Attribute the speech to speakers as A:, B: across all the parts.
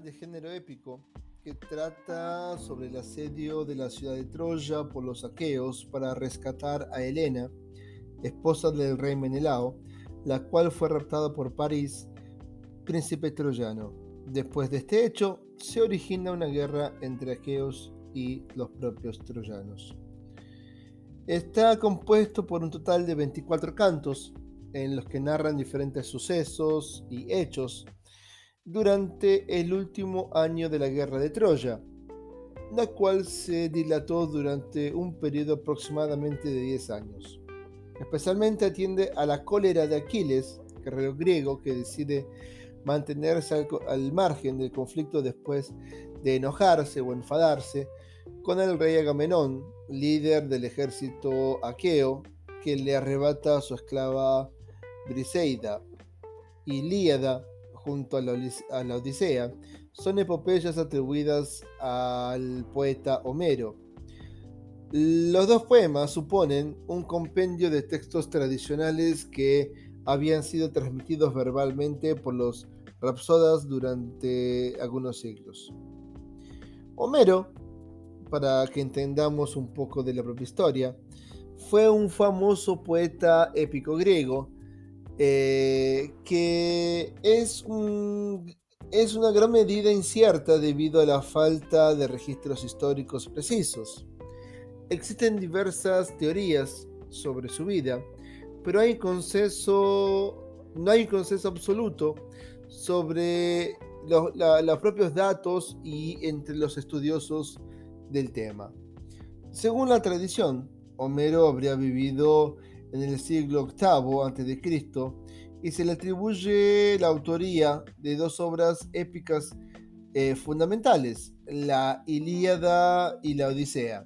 A: de género épico que trata sobre el asedio de la ciudad de Troya por los aqueos para rescatar a Helena, esposa del rey Menelao, la cual fue raptada por París, príncipe troyano. Después de este hecho, se origina una guerra entre aqueos y los propios troyanos. Está compuesto por un total de 24 cantos, en los que narran diferentes sucesos y hechos durante el último año de la guerra de Troya, la cual se dilató durante un periodo aproximadamente de 10 años. Especialmente atiende a la cólera de Aquiles, guerrero griego que decide mantenerse al margen del conflicto después de enojarse o enfadarse con el rey Agamenón, líder del ejército aqueo, que le arrebata a su esclava Briseida. Ilíada junto a la Odisea son epopeyas atribuidas al poeta Homero. Los dos poemas suponen un compendio de textos tradicionales que habían sido transmitidos verbalmente por los rapsodas durante algunos siglos. Homero, para que entendamos un poco de la propia historia, fue un famoso poeta épico griego que es una gran medida incierta debido a la falta de registros históricos precisos. Existen diversas teorías sobre su vida, pero no hay un consenso absoluto sobre los propios datos y entre los estudiosos del tema. Según la tradición, Homero habría vivido en el siglo VIII a.C. y se le atribuye la autoría de dos obras épicas fundamentales, la Ilíada y la Odisea.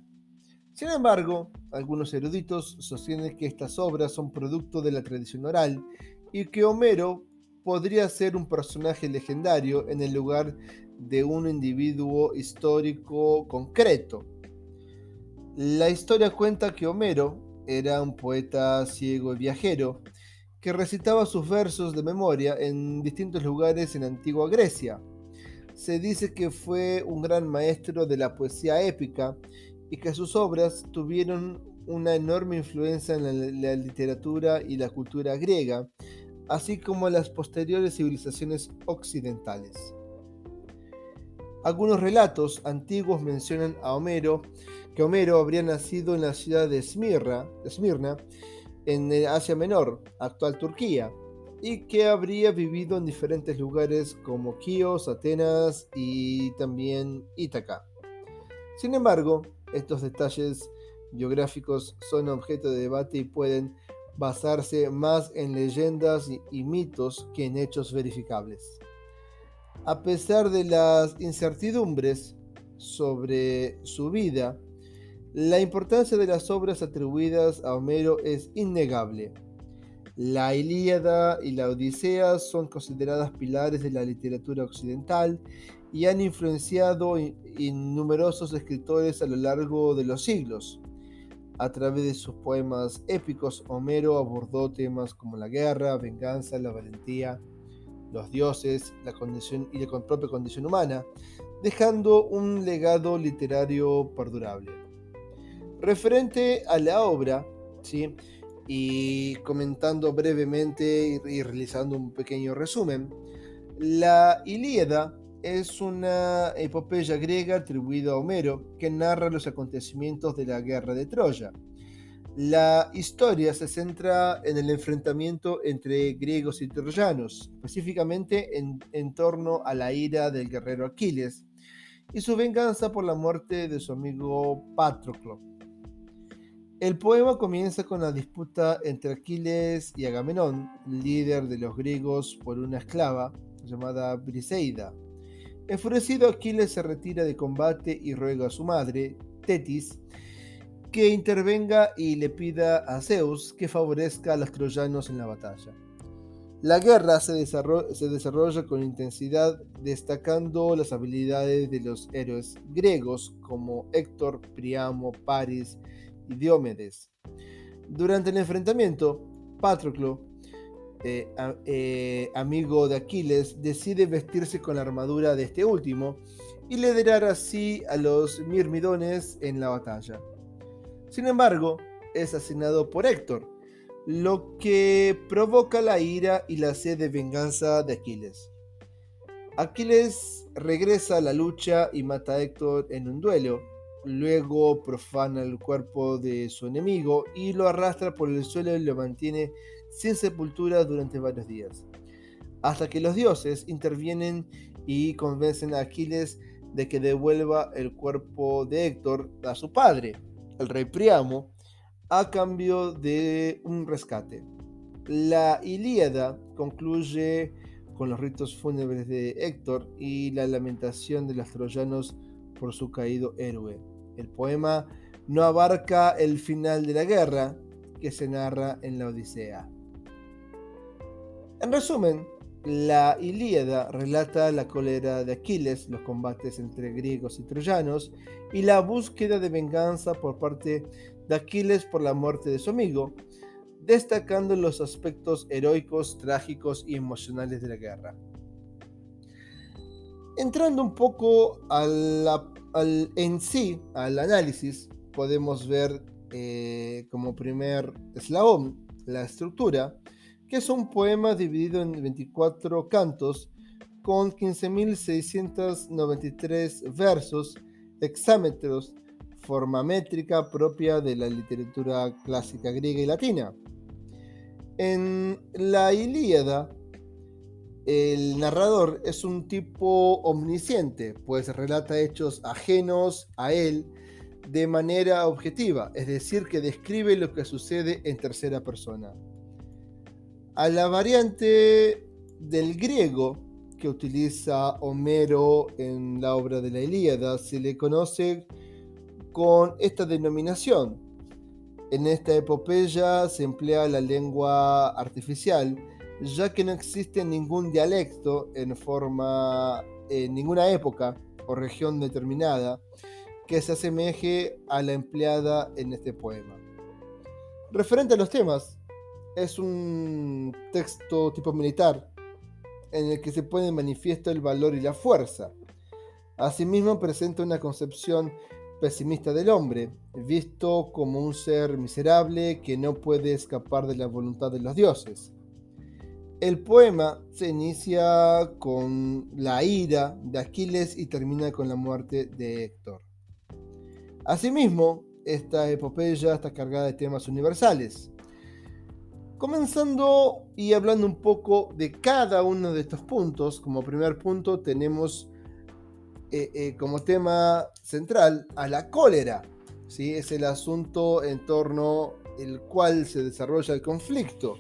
A: Sin embargo, algunos eruditos sostienen que estas obras son producto de la tradición oral y que Homero podría ser un personaje legendario en el lugar de un individuo histórico concreto. La historia cuenta que Homero era un poeta ciego y viajero que recitaba sus versos de memoria en distintos lugares en antigua Grecia. Se dice que fue un gran maestro de la poesía épica y que sus obras tuvieron una enorme influencia en la literatura y la cultura griega, así como en las posteriores civilizaciones occidentales. Algunos relatos antiguos mencionan que Homero habría nacido en la ciudad de Esmirna, en Asia Menor, actual Turquía, y que habría vivido en diferentes lugares como Quíos, Atenas y también Ítaca. Sin embargo, estos detalles biográficos son objeto de debate y pueden basarse más en leyendas y mitos que en hechos verificables. A pesar de las incertidumbres sobre su vida, la importancia de las obras atribuidas a Homero es innegable. La Ilíada y la Odisea son consideradas pilares de la literatura occidental y han influenciado en numerosos escritores a lo largo de los siglos. A través de sus poemas épicos, Homero abordó temas como la guerra, venganza, la valentía, los dioses, la condición y la propia condición humana, dejando un legado literario perdurable. Referente a la obra, ¿sí? Y comentando brevemente y realizando un pequeño resumen, la Ilíada es una epopeya griega atribuida a Homero que narra los acontecimientos de la guerra de Troya. La historia se centra en el enfrentamiento entre griegos y troyanos, específicamente en torno a la ira del guerrero Aquiles y su venganza por la muerte de su amigo Patroclo. El poema comienza con la disputa entre Aquiles y Agamenón, líder de los griegos, por una esclava llamada Briseida. Enfurecido, Aquiles se retira de combate y ruega a su madre, Tetis, que intervenga y le pida a Zeus que favorezca a los troyanos en la batalla. La guerra se desarrolla con intensidad, destacando las habilidades de los héroes griegos como Héctor, Priamo, Paris y Diomedes. Durante el enfrentamiento, Patroclo amigo de Aquiles, decide vestirse con la armadura de este último y liderar así a los mirmidones en la batalla. Sin embargo, es asesinado por Héctor, lo que provoca la ira y la sed de venganza de Aquiles. Aquiles regresa a la lucha y mata a Héctor en un duelo. Luego profana el cuerpo de su enemigo y lo arrastra por el suelo y lo mantiene sin sepultura durante varios días, hasta que los dioses intervienen y convencen a Aquiles de que devuelva el cuerpo de Héctor a su padre, el rey Príamo, a cambio de un rescate. La Ilíada concluye con los ritos fúnebres de Héctor y la lamentación de los troyanos por su caído héroe. El poema no abarca el final de la guerra que se narra en la Odisea. En resumen, la Ilíada relata la cólera de Aquiles, los combates entre griegos y troyanos y la búsqueda de venganza por parte de Aquiles por la muerte de su amigo, destacando los aspectos heroicos, trágicos y emocionales de la guerra. Entrando un poco al análisis, podemos ver como primer eslabón la estructura, que es un poema dividido en 24 cantos con 15.693 versos hexámetros, forma métrica propia de la literatura clásica griega y latina. En la Ilíada, el narrador es un tipo omnisciente, pues relata hechos ajenos a él de manera objetiva, es decir, que describe lo que sucede en tercera persona. A la variante del griego que utiliza Homero en la obra de la Ilíada se le conoce con esta denominación. En esta epopeya se emplea la lengua artificial, ya que no existe ningún dialecto en ninguna época o región determinada que se asemeje a la empleada en este poema. Referente a los temas, es un texto tipo militar en el que se pone en manifiesto el valor y la fuerza. Asimismo, presenta una concepción pesimista del hombre, visto como un ser miserable que no puede escapar de la voluntad de los dioses. El poema se inicia con la ira de Aquiles y termina con la muerte de Héctor. Asimismo, esta epopeya está cargada de temas universales. Comenzando y hablando un poco de cada uno de estos puntos, como primer punto tenemos como tema central a la cólera, ¿sí? Es el asunto en torno al cual se desarrolla el conflicto.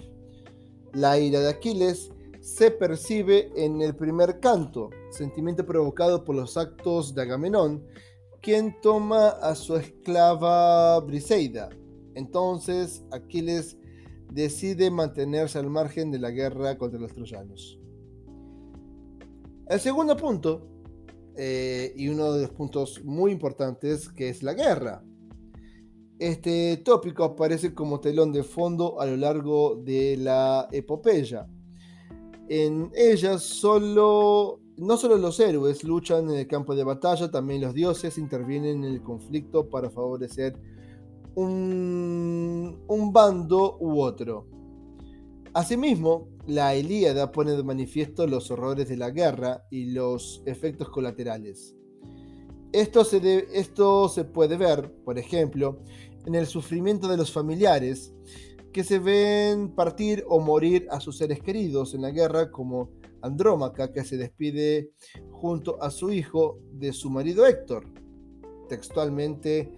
A: La ira de Aquiles se percibe en el primer canto, sentimiento provocado por los actos de Agamenón, quien toma a su esclava Briseida. Entonces Aquiles decide mantenerse al margen de la guerra contra los troyanos. El segundo punto, y uno de los puntos muy importantes, que es la guerra. Este tópico aparece como telón de fondo a lo largo de la epopeya. En ella no solo los héroes luchan en el campo de batalla, también los dioses intervienen en el conflicto para favorecer un bando u otro. Asimismo, la Ilíada pone de manifiesto los horrores de la guerra y los efectos colaterales. Esto se puede ver, por ejemplo, en el sufrimiento de los familiares que se ven partir o morir a sus seres queridos en la guerra, como Andrómaca, que se despide junto a su hijo de su marido Héctor. Textualmente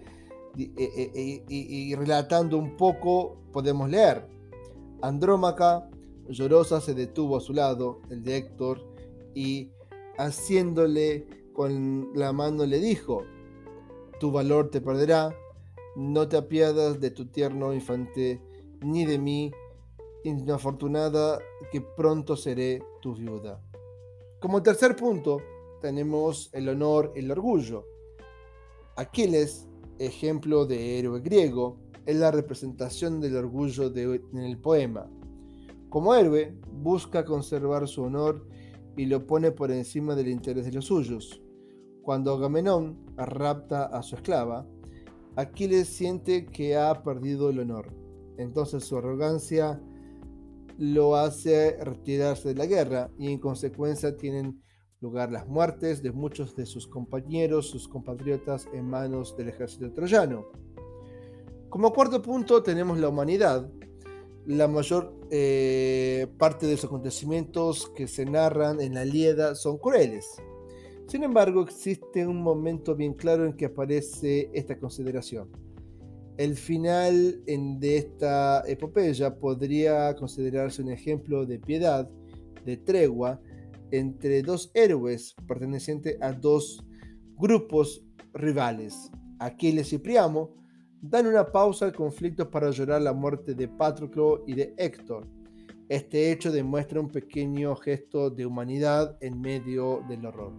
A: y relatando un poco, podemos leer: Andrómaca, llorosa, se detuvo a su lado, el de Héctor, y haciéndole con la mano le dijo: tu valor te perderá, no te apiadas de tu tierno infante, ni de mí, inafortunada, que pronto seré tu viuda. Como tercer punto, tenemos el honor y el orgullo. Aquiles, ejemplo de héroe griego, es la representación del orgullo en el poema. Como héroe, busca conservar su honor y lo pone por encima del interés de los suyos. Cuando Agamenón rapta a su esclava, Aquiles siente que ha perdido el honor. Entonces su arrogancia lo hace retirarse de la guerra y en consecuencia tienen lugar las muertes de muchos de sus compañeros, sus compatriotas en manos del ejército troyano. Como cuarto punto tenemos la humanidad. La mayor parte de los acontecimientos que se narran en la Ilíada son crueles. Sin embargo, existe un momento bien claro en que aparece esta consideración. El final de esta epopeya podría considerarse un ejemplo de piedad, de tregua, entre dos héroes pertenecientes a dos grupos rivales. Aquiles y Príamo dan una pausa al conflicto para llorar la muerte de Patroclo y de Héctor. Este hecho demuestra un pequeño gesto de humanidad en medio del horror.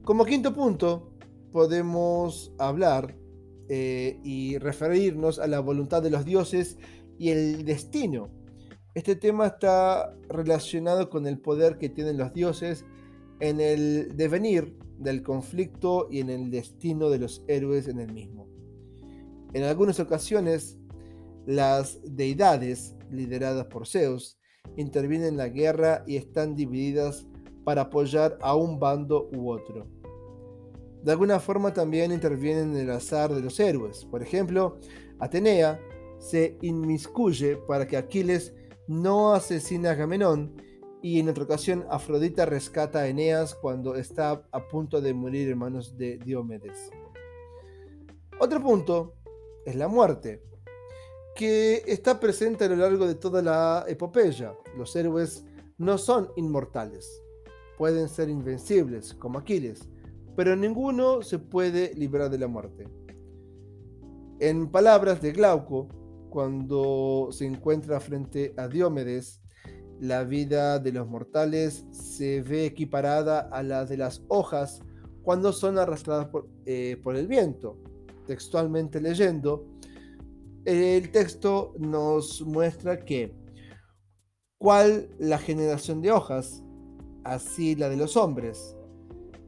A: Como quinto punto, podemos hablar y referirnos a la voluntad de los dioses y el destino. Este tema está relacionado con el poder que tienen los dioses en el devenir del conflicto y en el destino de los héroes en el mismo. En algunas ocasiones, las deidades, lideradas por Zeus, intervienen en la guerra y están divididas para apoyar a un bando u otro. De alguna forma también intervienen en el azar de los héroes. Por ejemplo, Atenea se inmiscuye para que Aquiles no asesine a Agamenón, y en otra ocasión Afrodita rescata a Eneas cuando está a punto de morir en manos de Diomedes. Otro punto es la muerte, que está presente a lo largo de toda la epopeya. Los héroes no son inmortales, pueden ser invencibles, como Aquiles, pero ninguno se puede librar de la muerte. En palabras de Glauco, cuando se encuentra frente a Diomedes, la vida de los mortales se ve equiparada a la de las hojas cuando son arrastradas por el viento. Textualmente leyendo, el texto nos muestra que cual la generación de hojas, así la de los hombres.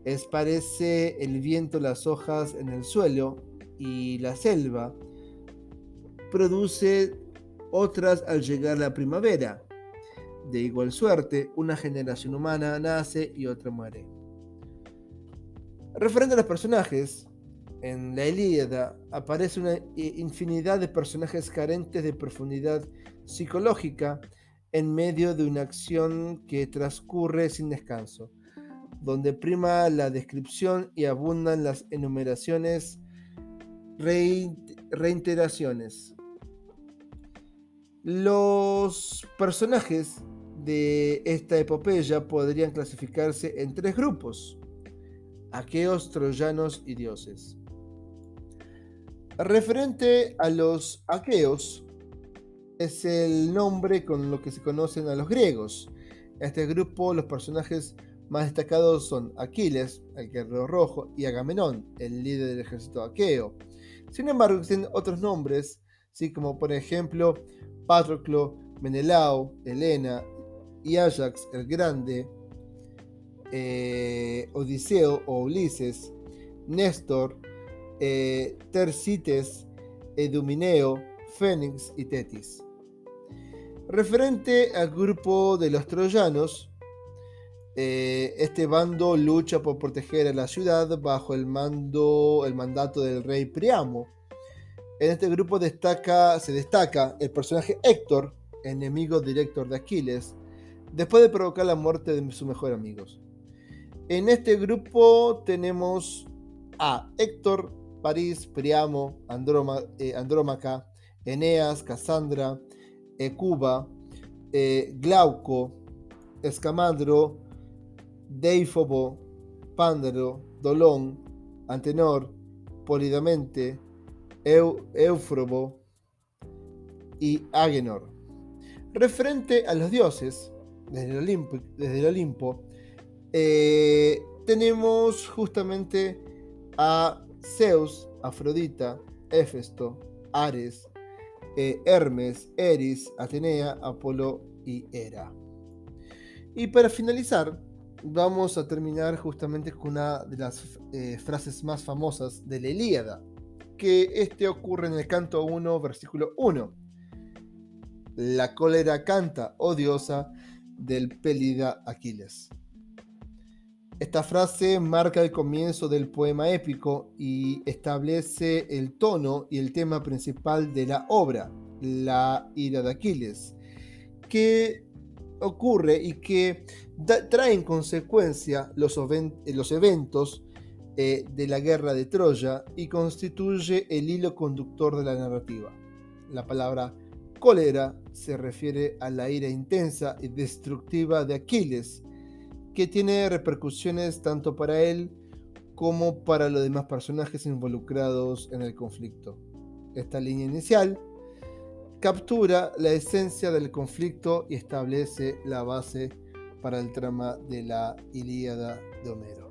A: Esparce el viento las hojas en el suelo y la selva produce otras al llegar la primavera. De igual suerte, una generación humana nace y otra muere. Referente a los personajes, en la Ilíada aparece una infinidad de personajes carentes de profundidad psicológica en medio de una acción que transcurre sin descanso, donde prima la descripción y abundan las enumeraciones, reiteraciones. Los personajes de esta epopeya podrían clasificarse en tres grupos: aqueos, troyanos y dioses. Referente a los aqueos, es el nombre con lo que se conocen a los griegos. En este grupo, los personajes más destacados son Aquiles, el guerrero rojo, y Agamenón, el líder del ejército aqueo. Sin embargo, existen otros nombres, ¿sí? Como por ejemplo Patroclo, Menelao, Helena y Ajax el Grande, Odiseo o Ulises, Néstor, Tercites, Edomineo, Fénix y Tetis. Referente al grupo de los troyanos, este bando lucha por proteger a la ciudad bajo el mandato del rey Príamo. En este grupo se destaca el personaje Héctor, enemigo directo de Aquiles, después de provocar la muerte de sus mejores amigos. En este grupo tenemos a Héctor, París, Príamo, Andrómaca, Eneas, Casandra, Hecuba, Glauco, Escamandro, Deifobo, Pándaro, Dolón, Antenor, Polidamente, Éufrobo y Agenor. Referente a los dioses, desde el Olimpo, tenemos justamente a Zeus, Afrodita, Hefesto, Ares, Hermes, Eris, Atenea, Apolo y Hera. Y para finalizar, vamos a terminar justamente con una de las frases más famosas de la Ilíada, que ocurre en el canto 1, versículo 1. La cólera canta, oh diosa del pélida Aquiles. Esta frase marca el comienzo del poema épico y establece el tono y el tema principal de la obra, la ira de Aquiles, que ocurre y que trae en consecuencia los eventos de la guerra de Troya y constituye el hilo conductor de la narrativa. La palabra cólera se refiere a la ira intensa y destructiva de Aquiles, que tiene repercusiones tanto para él como para los demás personajes involucrados en el conflicto. Esta línea inicial captura la esencia del conflicto y establece la base para el trama de la Ilíada de Homero.